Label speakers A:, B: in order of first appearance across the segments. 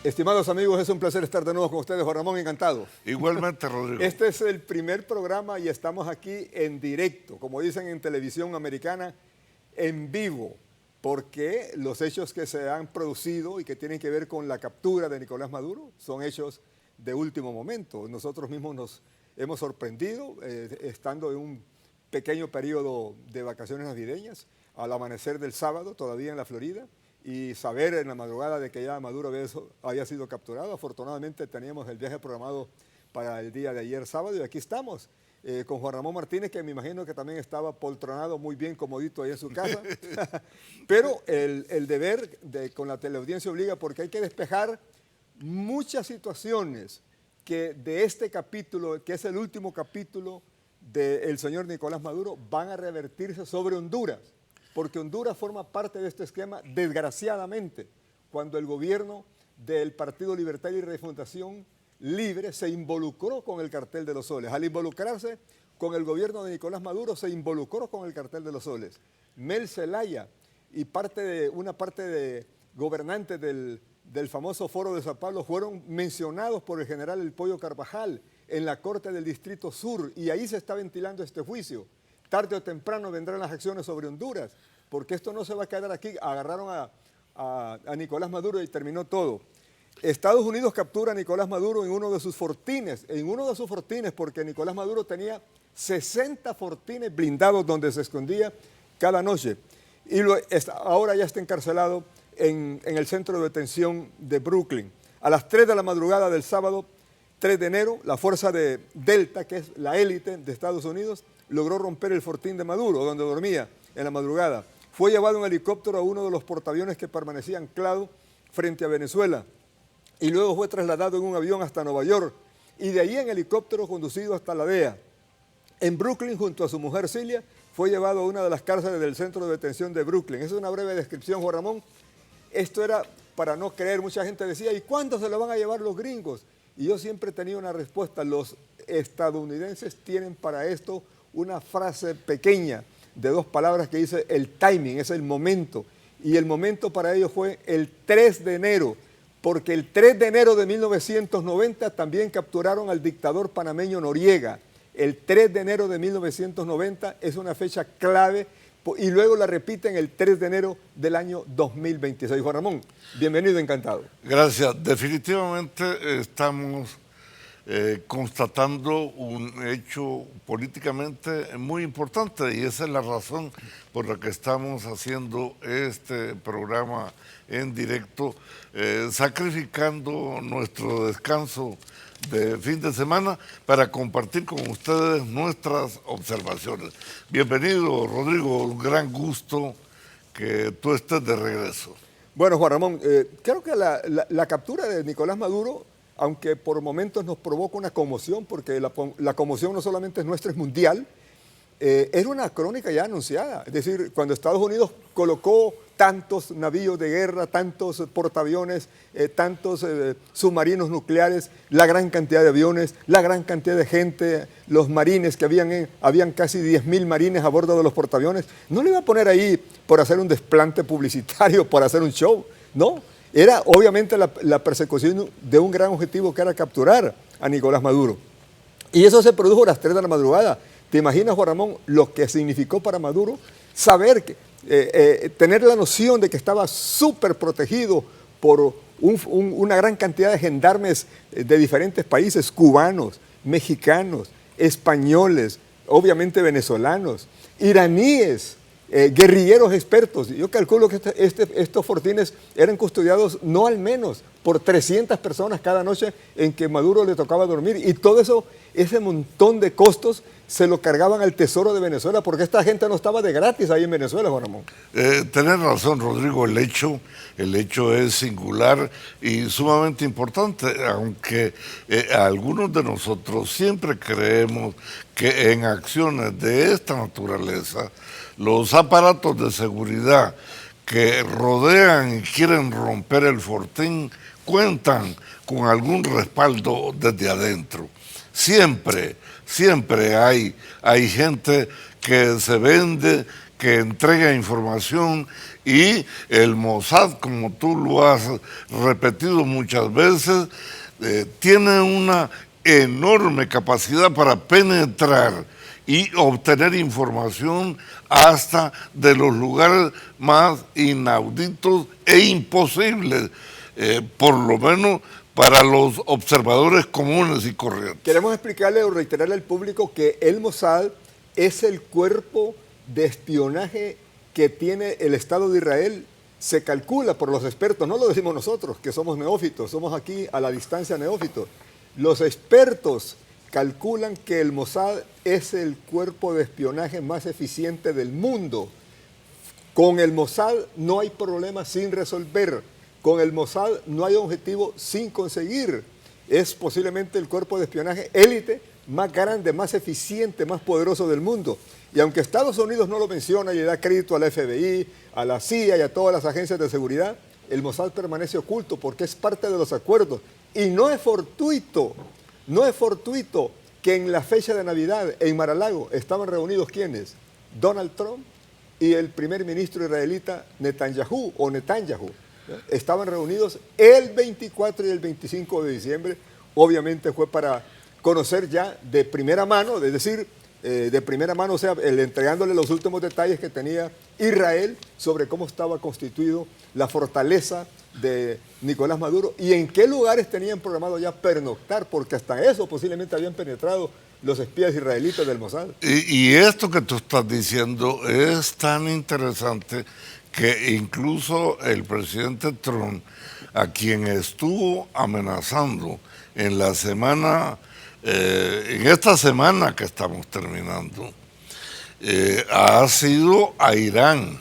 A: Estimados amigos, es un placer estar de nuevo con ustedes. Juan Ramón, encantado.
B: Igualmente, Rodrigo.
A: Este es el primer programa y estamos aquí en directo, como dicen en televisión americana, en vivo, porque los hechos que se han producido y que tienen que ver con la captura de Nicolás Maduro son hechos de último momento. Nosotros mismos nos hemos sorprendido estando en un pequeño periodo de vacaciones navideñas, al amanecer del sábado, todavía en la Florida, y saber en la madrugada de que ya Maduro había sido capturado. Afortunadamente teníamos el viaje programado para el día de ayer sábado y aquí estamos con Juan Ramón Martínez, que me imagino que también estaba poltronado muy bien comodito ahí en su casa. Pero el deber con la teleaudiencia obliga, porque hay que despejar muchas situaciones que de este capítulo, que es el último capítulo del señor Nicolás Maduro, van a revertirse sobre Honduras. Porque Honduras forma parte de este esquema, desgraciadamente, cuando el gobierno del Partido Libertad y Refundación Libre se involucró con el Cartel de los Soles. Al involucrarse con el gobierno de Nicolás Maduro, se involucró con el Cartel de los Soles. Mel Zelaya y una parte de gobernantes del famoso Foro de Sao Paulo fueron mencionados por el general El Pollo Carvajal en la Corte del Distrito Sur, y ahí se está ventilando este juicio. Tarde o temprano vendrán las acciones sobre Honduras, porque esto no se va a quedar aquí. Agarraron a Nicolás Maduro y terminó todo. Estados Unidos captura a Nicolás Maduro en uno de sus fortines, porque Nicolás Maduro tenía 60 fortines blindados donde se escondía cada noche. Y ahora ya está encarcelado en el centro de detención de Brooklyn. A las 3 de la madrugada del sábado 3 de enero, la fuerza de Delta, que es la élite de Estados Unidos, logró romper el fortín de Maduro, donde dormía en la madrugada. Fue llevado en helicóptero a uno de los portaaviones que permanecía anclado frente a Venezuela y luego fue trasladado en un avión hasta Nueva York y de ahí en helicóptero conducido hasta la DEA. En Brooklyn, junto a su mujer Cilia, fue llevado a una de las cárceles del centro de detención de Brooklyn. Esa es una breve descripción, Juan Ramón. Esto era para no creer. Mucha gente decía, ¿y cuándo se lo van a llevar los gringos? Y yo siempre tenía una respuesta. Los estadounidenses tienen para esto una frase pequeña de 2 palabras que dice el timing, es el momento. Y el momento para ellos fue el 3 de enero, porque el 3 de enero de 1990 también capturaron al dictador panameño Noriega. El 3 de enero de 1990 es una fecha clave y luego la repiten el 3 de enero del año 2026. Juan Ramón, bienvenido, encantado.
B: Gracias. Definitivamente estamos constatando un hecho políticamente muy importante y esa es la razón por la que estamos haciendo este programa en directo, sacrificando nuestro descanso de fin de semana para compartir con ustedes nuestras observaciones. Bienvenido, Rodrigo, un gran gusto que tú estés de regreso.
A: Bueno, Juan Ramón, creo que la captura de Nicolás Maduro, aunque por momentos nos provoca una conmoción, porque la conmoción no solamente es nuestra, es mundial, era una crónica ya anunciada. Es decir, cuando Estados Unidos colocó tantos navíos de guerra, tantos portaaviones, tantos submarinos nucleares, la gran cantidad de aviones, la gran cantidad de gente, los marines que habían casi 10.000 marines a bordo de los portaaviones, no le iba a poner ahí por hacer un desplante publicitario, por hacer un show, no. Era obviamente la persecución de un gran objetivo que era capturar a Nicolás Maduro. Y eso se produjo a las 3 de la madrugada. ¿Te imaginas, Juan Ramón, lo que significó para Maduro saber que tener la noción de que estaba súper protegido por una gran cantidad de gendarmes de diferentes países, cubanos, mexicanos, españoles, obviamente venezolanos, iraníes, guerrilleros expertos? Yo calculo que estos fortines eran custodiados no al menos por 300 personas cada noche en que Maduro le tocaba dormir, y todo eso, ese montón de costos se lo cargaban al Tesoro de Venezuela, porque esta gente no estaba de gratis ahí en Venezuela, Juan Ramón.
B: Tenés razón, Rodrigo, el hecho es singular y sumamente importante, aunque algunos de nosotros siempre creemos que en acciones de esta naturaleza, los aparatos de seguridad que rodean y quieren romper el fortín cuentan con algún respaldo desde adentro. Siempre hay gente que se vende, que entrega información, y el Mossad, como tú lo has repetido muchas veces, tiene una enorme capacidad para penetrar y obtener información hasta de los lugares más inauditos e imposibles, por lo menos para los observadores comunes y corrientes.
A: Queremos explicarle o reiterarle al público que el Mossad es el cuerpo de espionaje que tiene el Estado de Israel. Se calcula por los expertos, no lo decimos nosotros, que somos neófitos, somos aquí a la distancia neófitos. Los expertos calculan que el Mossad es el cuerpo de espionaje más eficiente del mundo. Con el Mossad no hay problema sin resolver. Con el Mossad no hay objetivo sin conseguir. Es posiblemente el cuerpo de espionaje élite más grande, más eficiente, más poderoso del mundo. Y aunque Estados Unidos no lo menciona y le da crédito a la FBI, a la CIA y a todas las agencias de seguridad, el Mossad permanece oculto porque es parte de los acuerdos. Y no es fortuito que en la fecha de Navidad en Mar-a-Lago estaban reunidos ¿quiénes? Donald Trump y el primer ministro israelita Netanyahu. Estaban reunidos el 24 y el 25 de diciembre. Obviamente fue para conocer ya de primera mano, es decir, de primera mano, o sea, entregándole los últimos detalles que tenía Israel sobre cómo estaba constituido la fortaleza de Nicolás Maduro y en qué lugares tenían programado ya pernoctar, porque hasta eso posiblemente habían penetrado los espías israelitas del Mossad.
B: Y esto que tú estás diciendo es tan interesante que incluso el presidente Trump, a quien estuvo amenazando en la semana, en esta semana que estamos terminando, ha sido a Irán,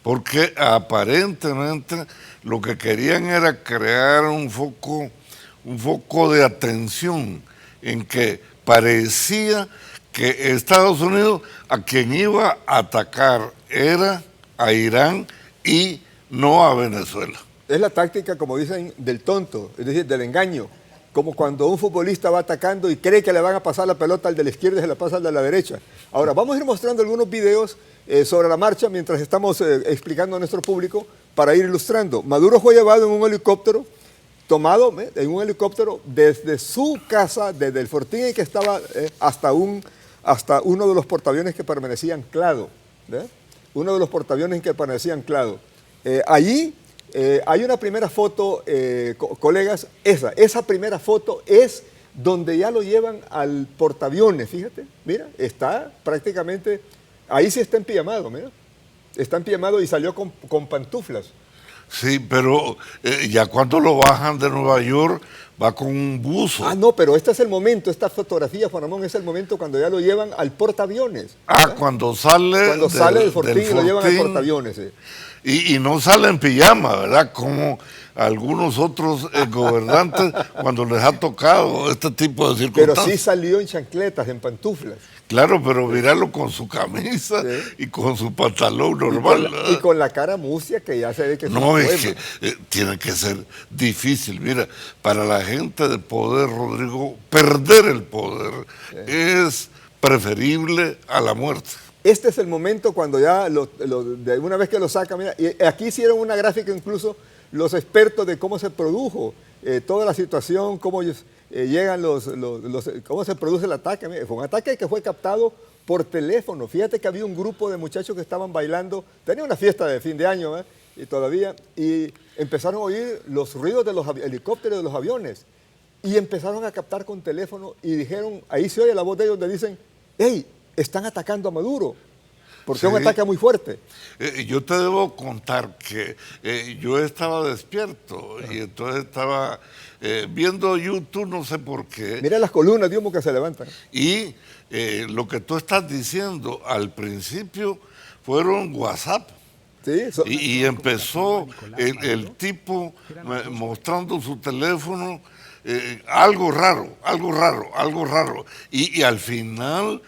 B: porque aparentemente lo que querían era crear un foco de atención en que parecía que Estados Unidos a quien iba a atacar era a Irán y no a Venezuela.
A: Es la táctica, como dicen, del tonto, es decir, del engaño. Como cuando un futbolista va atacando y cree que le van a pasar la pelota al de la izquierda y se la pasa al de la derecha. Ahora, vamos a ir mostrando algunos videos sobre la marcha mientras estamos explicando a nuestro público para ir ilustrando. Maduro fue llevado en un helicóptero, tomado en un helicóptero desde su casa, desde el fortín en que estaba, hasta uno de los portaaviones que permanecía anclado. Uno de los portaaviones que permanecía anclado. Allí hay una primera foto, colegas, esa primera foto es donde ya lo llevan al portaaviones, fíjate, mira, está prácticamente, ahí sí está empijamado, mira, está empijamado y salió con pantuflas.
B: Sí, pero ya cuando lo bajan de Nueva York va con un buzo.
A: Ah, no, pero este es el momento, esta fotografía, Juan Ramón, es el momento cuando ya lo llevan al portaaviones.
B: Ah, cuando sale
A: del fortín y lo llevan al portaaviones. Sí.
B: Y no sale en pijama, ¿verdad? Como algunos otros gobernantes cuando les ha tocado este tipo de circunstancias.
A: Pero sí salió en chancletas, en pantuflas.
B: Claro, pero míralo con su camisa y con su pantalón normal.
A: Y con la cara mucia que ya se ve que
B: no, es que tiene que ser difícil. Mira, para la gente de poder, Rodrigo, perder el poder es preferible a la muerte.
A: Este es el momento cuando ya, de una vez que lo sacan, mira, y aquí hicieron una gráfica incluso los expertos de cómo se produjo toda la situación, cómo llegan cómo se produce el ataque. Mira, fue un ataque que fue captado por teléfono. Fíjate que había un grupo de muchachos que estaban bailando, tenía una fiesta de fin de año, y empezaron a oír los ruidos de los helicópteros, de los aviones, y empezaron a captar con teléfono y dijeron, ahí se oye la voz de ellos donde dicen, hey, están atacando a Maduro, porque es un ataque muy fuerte.
B: Yo te debo contar que yo estaba despierto y entonces estaba viendo YouTube, no sé por qué.
A: Mira las columnas de humo que se levantan.
B: Y lo que tú estás diciendo al principio fueron WhatsApp.
A: Sí,
B: y empezó el tipo mostrando su teléfono, algo raro. Y al final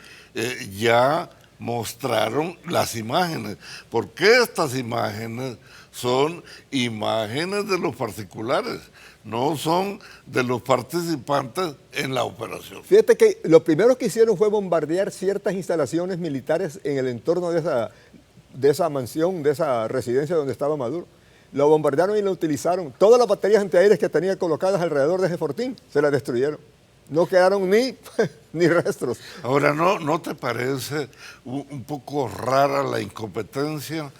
B: ya mostraron las imágenes, porque estas imágenes son imágenes de los particulares, no son de los participantes en la operación.
A: Fíjate que lo primero que hicieron fue bombardear ciertas instalaciones militares en el entorno de esa, esa mansión, de esa residencia donde estaba Maduro. Lo bombardearon y lo utilizaron. Todas las baterías antiaéreas que tenía colocadas alrededor de ese fortín se las destruyeron. No quedaron ni restos.
B: Ahora, ¿no te parece un poco rara la incompetencia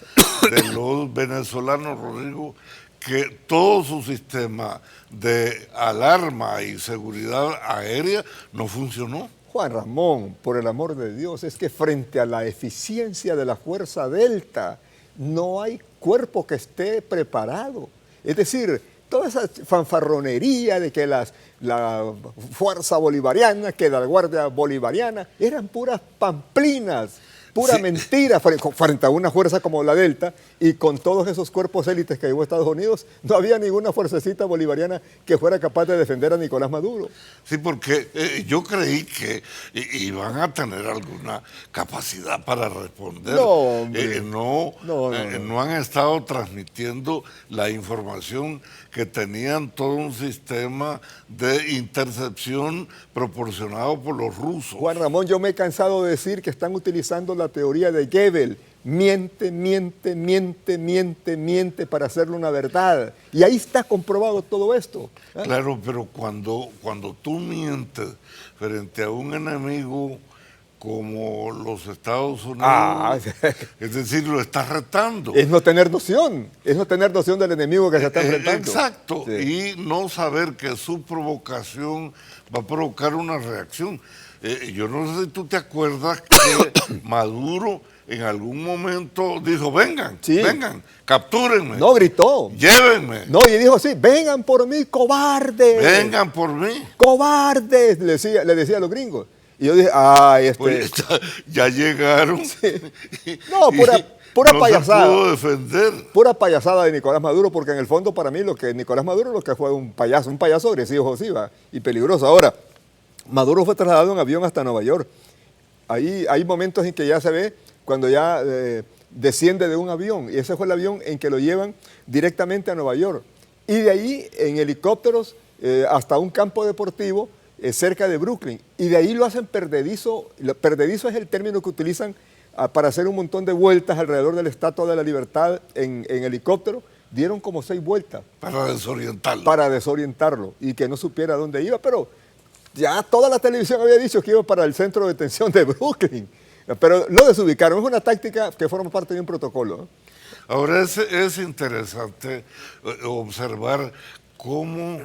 B: de los venezolanos, Rodrigo, que todo su sistema de alarma y seguridad aérea no funcionó?
A: Juan Ramón, por el amor de Dios, es que frente a la eficiencia de la Fuerza Delta, no hay cuerpo que esté preparado. Es decir, toda esa fanfarronería de que la Fuerza Bolivariana, que la Guardia Bolivariana, eran puras pamplinas, pura mentira frente a una fuerza como la Delta y con todos esos cuerpos élites que llevó Estados Unidos, no había ninguna fuercecita bolivariana que fuera capaz de defender a Nicolás Maduro.
B: Sí, porque yo creí que iban a tener alguna capacidad para responder.
A: No, hombre.
B: No han estado transmitiendo la información que tenían todo un sistema de intercepción proporcionado por los rusos.
A: Juan Ramón, yo me he cansado de decir que están utilizando la teoría de Goebbels. Miente, miente, miente, miente, miente para hacerle una verdad. Y ahí está comprobado todo esto.
B: Claro, pero cuando tú mientes frente a un enemigo como los Estados Unidos, es decir, lo estás retando.
A: Es no tener noción del enemigo que se está enfrentando.
B: Exacto,
A: sí.
B: Y no saber que su provocación va a provocar una reacción. Yo no sé si tú te acuerdas que Maduro en algún momento dijo, vengan, captúrenme.
A: No, gritó.
B: Llévenme.
A: No, y dijo así, vengan por mí, cobardes.
B: Vengan por mí.
A: Cobardes, le decía a los gringos. Y yo dije,
B: Pues ya llegaron. Sí.
A: No, pura payasada.
B: No se pudo defender.
A: Pura payasada de Nicolás Maduro, porque en el fondo para mí Nicolás Maduro lo que fue un payaso agresivo, Josiva, y peligroso. Ahora, Maduro fue trasladado en avión hasta Nueva York. Ahí hay momentos en que ya se ve cuando ya desciende de un avión, y ese fue el avión en que lo llevan directamente a Nueva York. Y de ahí en helicópteros hasta un campo deportivo cerca de Brooklyn, y de ahí lo hacen perdedizo. Perdedizo es el término que utilizan para hacer un montón de vueltas alrededor de la Estatua de la Libertad en helicóptero. Dieron como 6 vueltas.
B: Para desorientarlo.
A: Para desorientarlo, y que no supiera dónde iba, pero ya toda la televisión había dicho que iba para el centro de detención de Brooklyn. Pero lo desubicaron. Es una táctica que forma parte de un protocolo.
B: Ahora es interesante observar cómo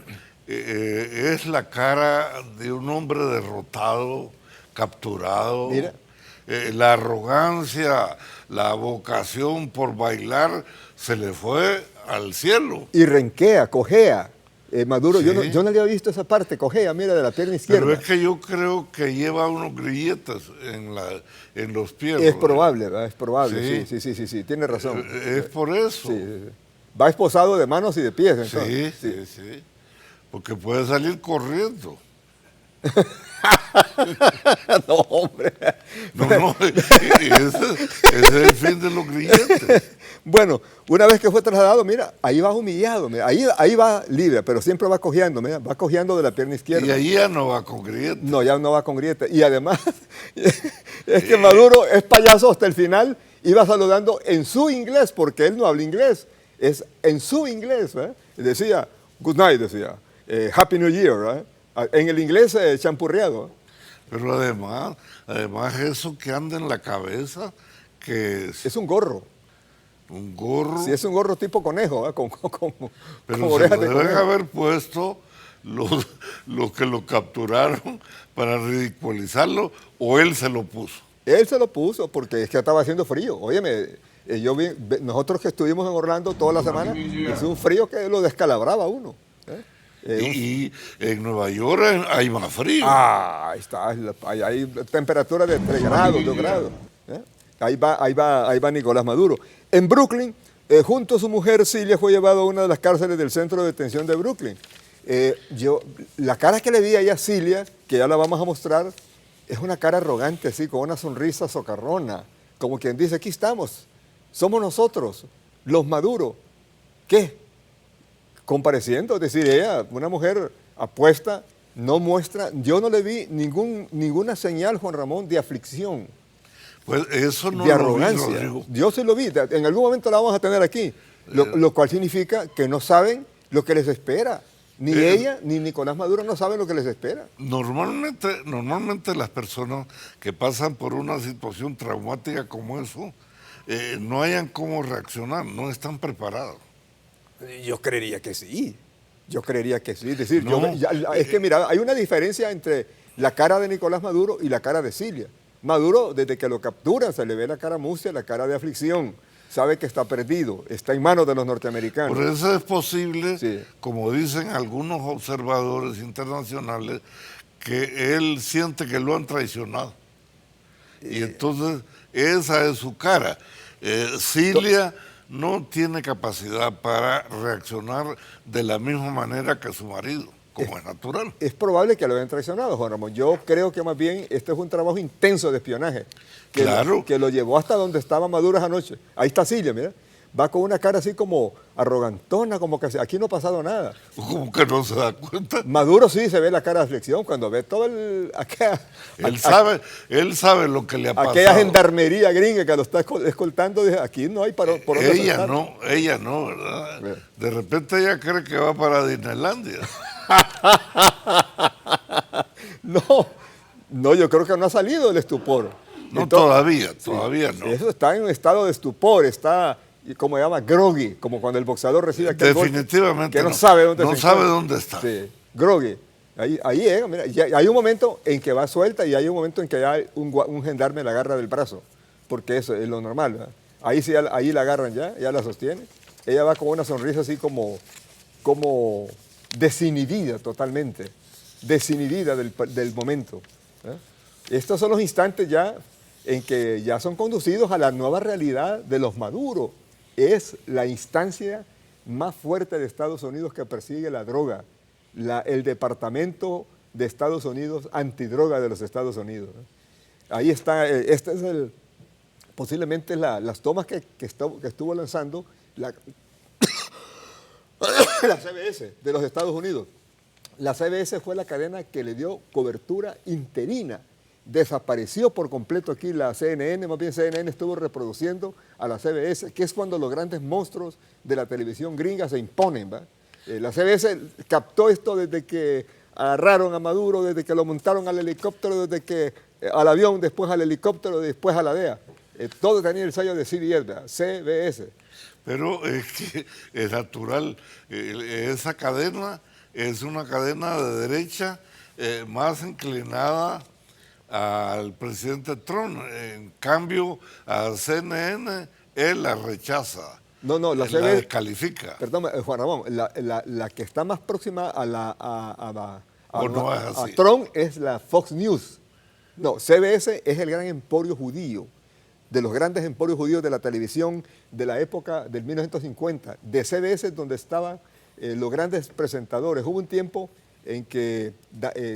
B: es la cara de un hombre derrotado, capturado.
A: Mira.
B: La arrogancia, la vocación por bailar se le fue al cielo.
A: Y renquea, cojea. Maduro, sí. yo no le había visto esa parte, cojea, mira, de la pierna izquierda.
B: Pero es que yo creo que lleva unos grilletes en los pies.
A: Es probable, ¿verdad? Es probable, sí, tiene razón.
B: Es por eso.
A: Sí. Va esposado de manos y de pies, entonces.
B: Sí. Porque puede salir corriendo.
A: No, hombre.
B: No, ese es el fin de los grilletes.
A: Bueno, una vez que fue trasladado, mira, ahí va humillado, mira, ahí va libre, pero siempre va cojeando, mira, va cojeando de la pierna izquierda.
B: Y ahí ya no va con grietas.
A: No, ya no va con grietas. Y además, es que Maduro es payaso hasta el final, iba saludando en su inglés, porque él no habla inglés, es en su inglés, ¿eh? Decía, good night, decía, Happy New Year, ¿eh? En el inglés champurreado.
B: Pero además eso que anda en la cabeza, que
A: es un gorro.
B: Un gorro.
A: Sí, es un gorro tipo conejo, ¿eh?
B: Pero se lo deben haber puesto los que lo capturaron para ridiculizarlo, o él se lo puso.
A: Él se lo puso porque es que estaba haciendo frío. Óyeme, nosotros que estuvimos en Orlando toda la semana, es un frío que lo descalabraba a uno.
B: Y en Nueva York hay más frío.
A: Ahí está, hay temperatura de 3 grados, 2 grados. Ahí va Nicolás Maduro. En Brooklyn, junto a su mujer Cilia, fue llevado a una de las cárceles del centro de detención de Brooklyn. La cara que le vi ahí a Cilia, que ya la vamos a mostrar, es una cara arrogante, así, con una sonrisa socarrona, como quien dice, aquí estamos, somos nosotros, los Maduro. ¿Qué? Compareciendo, es decir, ella, una mujer apuesta, no muestra, yo no le vi ninguna señal, Juan Ramón, de aflicción.
B: Pues eso no
A: de
B: lo vi,
A: arrogancia.
B: Rodrigo.
A: Yo sí lo vi, en algún momento la vamos a tener aquí, lo cual significa que no saben lo que les espera. Ni ella ni Nicolás Maduro no saben lo que les espera.
B: Normalmente las personas que pasan por una situación traumática como eso, no hayan cómo reaccionar, no están preparados.
A: Yo creería que sí. Yo creería que sí. Es decir,
B: No,
A: es que mira, hay una diferencia entre la cara de Nicolás Maduro y la cara de Cilia. Maduro, desde que lo capturan, se le ve la cara mustia, la cara de aflicción. Sabe que está perdido, está en manos de los norteamericanos.
B: Por eso es posible,
A: Sí.
B: como dicen algunos observadores internacionales, que él siente que lo han traicionado. Y entonces esa es su cara. Cilia no tiene capacidad para reaccionar de la misma manera que su marido, como es natural.
A: Es probable que lo hayan traicionado, Juan Ramón. Yo creo que más bien este es un trabajo intenso de espionaje.
B: Claro.
A: Que lo llevó hasta donde estaba Maduro esa noche. Ahí está Cilia, mira. Va con una cara así como arrogantona, como que aquí no ha pasado nada.
B: Como que no se da cuenta.
A: Maduro sí se ve la cara de aflicción cuando ve todo el...
B: Él sabe lo que le ha pasado.
A: Aquella gendarmería gringa que lo está escoltando, dice, aquí no hay por dónde saltar.
B: Ella no, ¿verdad? De repente ella cree que va para Disneylandia.
A: No, yo creo que no ha salido del estupor.
B: No,
A: Entonces,
B: todavía no.
A: Eso está en un estado de estupor, está, como se llama, groggy, como cuando el boxeador recibe aquel golpe,
B: Definitivamente
A: que no sabe dónde
B: no
A: se
B: sabe
A: encuentra.
B: dónde está.
A: Sí, groggy. Ahí llega, mira, hay un momento en que va suelta y hay un momento en que hay un gendarme la agarra del brazo, porque eso es lo normal, ¿verdad? Ahí sí, ahí la agarran ya la sostiene. Ella va con una sonrisa así como desinhibida totalmente, desinhibida del momento. Estos son los instantes ya en que ya son conducidos a la nueva realidad de los Maduro. Es la instancia más fuerte de Estados Unidos que persigue la droga, el Departamento de Estados Unidos antidroga de los Estados Unidos. Ahí está, este es posiblemente las tomas que estuvo lanzando la CBS de los Estados Unidos. La CBS fue la cadena que le dio cobertura interina. Desapareció por completo aquí la CNN, más bien CNN estuvo reproduciendo a la CBS, que es cuando los grandes monstruos de la televisión gringa se imponen, ¿va? La CBS captó esto desde que agarraron a Maduro, desde que lo montaron al helicóptero, desde que al avión, después al helicóptero, después a la DEA. Todo tenía el sello de CBS, ¿verdad? CBS.
B: Pero es que es natural, esa cadena es una cadena de derecha más inclinada al presidente Trump. En cambio, a CNN él la rechaza.
A: No, la
B: CBS la
A: CBS
B: descalifica.
A: Perdón, Juan Ramón, la que está más próxima a Trump es la Fox News. No, CBS es el gran emporio judío, de los grandes emporios judíos de la televisión de la época del 1950. De CBS es donde estaban los grandes presentadores. Hubo un tiempo en que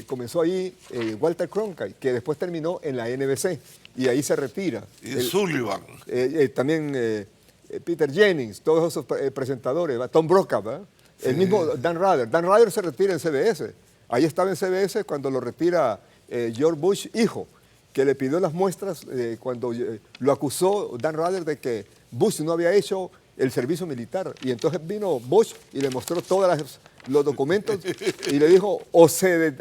A: comenzó ahí Walter Cronkite, que después terminó en la NBC, y ahí se retira.
B: Y Sullivan.
A: También Peter Jennings, todos esos presentadores, Tom Brokaw, ¿verdad? Sí. El mismo Dan Rather. Dan Rather se retira en CBS. Ahí estaba en CBS cuando lo retira George Bush, hijo, que le pidió las muestras cuando lo acusó Dan Rather de que Bush no había hecho el servicio militar. Y entonces vino Bush y le mostró todos los documentos y le dijo o se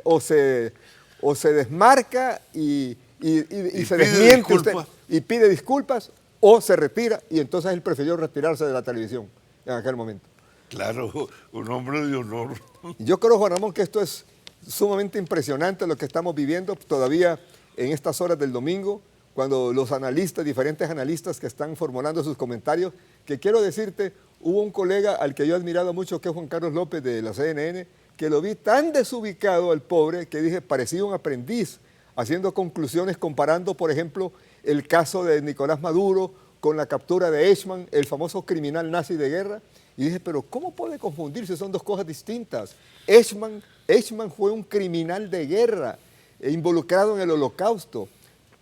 A: desmarca y se desmiente usted y pide disculpas o se retira, y entonces él prefirió retirarse de la televisión en aquel momento.
B: Claro, un hombre de honor.
A: Yo creo, Juan Ramón, que esto es sumamente impresionante lo que estamos viviendo todavía en estas horas del domingo, cuando los analistas, diferentes analistas que están formulando sus comentarios, que quiero decirte, hubo un colega al que yo he admirado mucho, que es Juan Carlos López de la CNN, que lo vi tan desubicado al pobre que dije, parecía un aprendiz, haciendo conclusiones, comparando, por ejemplo, el caso de Nicolás Maduro con la captura de Eichmann, el famoso criminal nazi de guerra, y dije, pero ¿cómo puede confundirse? Son dos cosas distintas. Eichmann fue un criminal de guerra, involucrado en el Holocausto,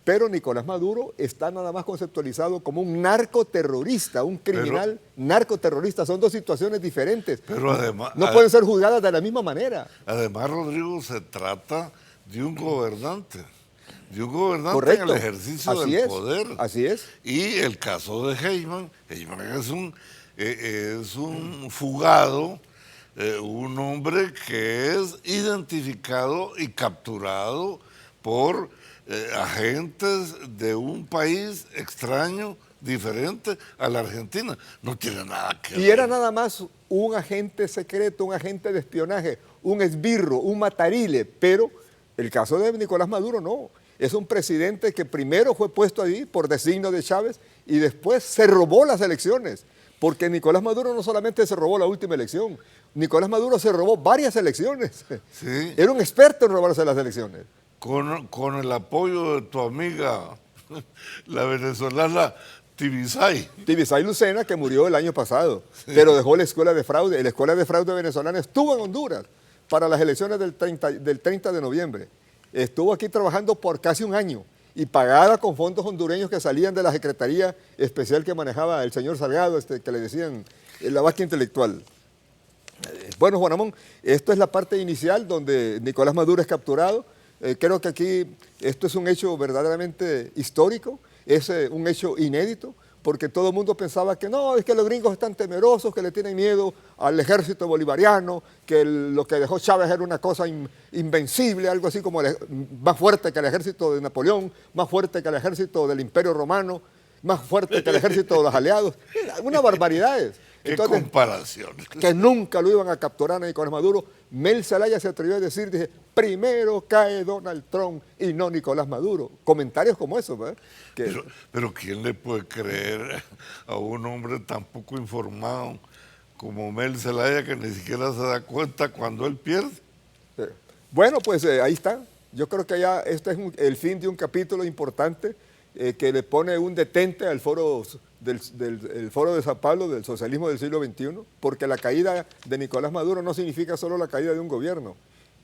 A: pero Nicolás Maduro está nada más conceptualizado como un narcoterrorista, un criminal narcoterrorista. Son dos situaciones diferentes.
B: Pero además,
A: no pueden ser juzgadas de la misma manera.
B: Además, Rodrigo, se trata de un gobernante. de un gobernante
A: Correcto.
B: en el ejercicio
A: Así
B: del
A: es,
B: poder.
A: así es.
B: Y el caso de Heyman es un fugado, un hombre que es identificado y capturado por agentes de un país extraño, diferente a la Argentina. No tiene nada que ver.
A: Y era nada más un agente secreto, un agente de espionaje, un esbirro, un matarile, pero el caso de Nicolás Maduro no. Es un presidente que primero fue puesto ahí por designio de Chávez y después se robó las elecciones. Porque Nicolás Maduro no solamente se robó la última elección, Nicolás Maduro se robó varias elecciones.
B: Sí.
A: Era un experto en robarse las elecciones.
B: Con el apoyo de tu amiga, la venezolana Tibisay.
A: Tibisay Lucena, que murió el año pasado, pero dejó la escuela de fraude. La escuela de fraude venezolana estuvo en Honduras para las elecciones del 30 de noviembre. Estuvo aquí trabajando por casi un año y pagada con fondos hondureños que salían de la Secretaría Especial que manejaba el señor Salgado, que le decían la vaca intelectual. Bueno, Juan Ramón, esto es la parte inicial donde Nicolás Maduro es capturado. Creo que aquí esto es un hecho verdaderamente histórico, es un hecho inédito, porque todo el mundo pensaba que no, es que los gringos están temerosos, que le tienen miedo al ejército bolivariano, que lo que dejó Chávez era una cosa invencible, algo así como más fuerte que el ejército de Napoleón, más fuerte que el ejército del Imperio Romano, más fuerte que el ejército de los aliados. Una barbaridad.
B: ¿Qué
A: Entonces,
B: comparación?
A: que nunca lo iban a capturar a Nicolás Maduro. Mel Zelaya se atrevió a decir, dije, primero cae Donald Trump y no Nicolás Maduro. Comentarios como esos, ¿verdad?
B: Pero ¿quién le puede creer a un hombre tan poco informado como Mel Zelaya, que ni siquiera se da cuenta cuando él pierde?
A: Bueno, pues ahí está. Yo creo que ya este es el fin de un capítulo importante que le pone un detente al foro el foro de Sao Paulo del socialismo del siglo XXI, porque la caída de Nicolás Maduro no significa solo la caída de un gobierno,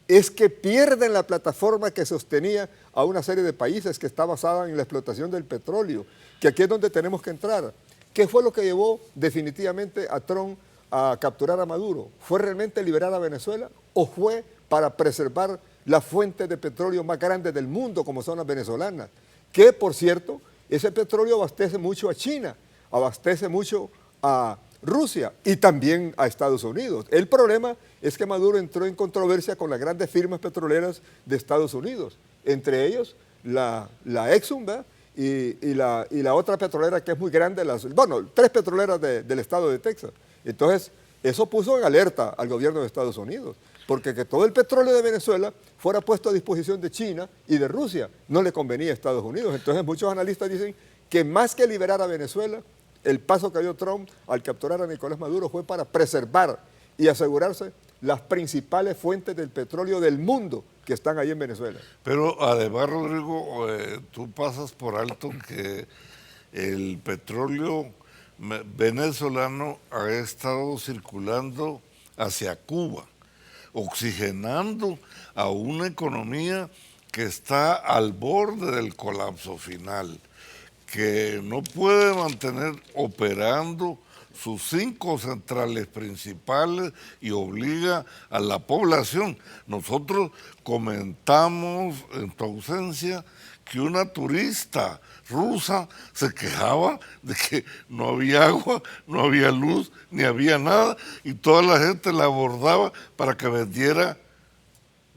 A: es que pierden la plataforma que sostenía a una serie de países que está basada en la explotación del petróleo, que aquí es donde tenemos que entrar. ¿Qué fue lo que llevó definitivamente a Trump a capturar a Maduro? ¿Fue realmente liberar a Venezuela o fue para preservar la fuente de petróleo más grande del mundo como son las venezolanas? Que, por cierto, ese petróleo abastece mucho a China, abastece mucho a Rusia y también a Estados Unidos. El problema es que Maduro entró en controversia con las grandes firmas petroleras de Estados Unidos, entre ellos la Exxon, ¿verdad? Y la otra petrolera que es muy grande, bueno, 3 petroleras del estado de Texas. Entonces, eso puso en alerta al gobierno de Estados Unidos, porque que todo el petróleo de Venezuela fuera puesto a disposición de China y de Rusia no le convenía a Estados Unidos. Entonces, muchos analistas dicen que más que liberar a Venezuela, el paso que dio Trump al capturar a Nicolás Maduro fue para preservar y asegurarse las principales fuentes del petróleo del mundo que están ahí en Venezuela.
B: Pero además, Rodrigo, tú pasas por alto que el petróleo venezolano ha estado circulando hacia Cuba, oxigenando a una economía que está al borde del colapso final, que no puede mantener operando sus 5 centrales principales y obliga a la población. Nosotros comentamos en tu ausencia que una turista rusa se quejaba de que no había agua, no había luz, ni había nada, y toda la gente la abordaba para que vendiera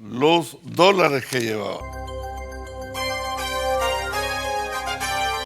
B: los dólares que llevaba.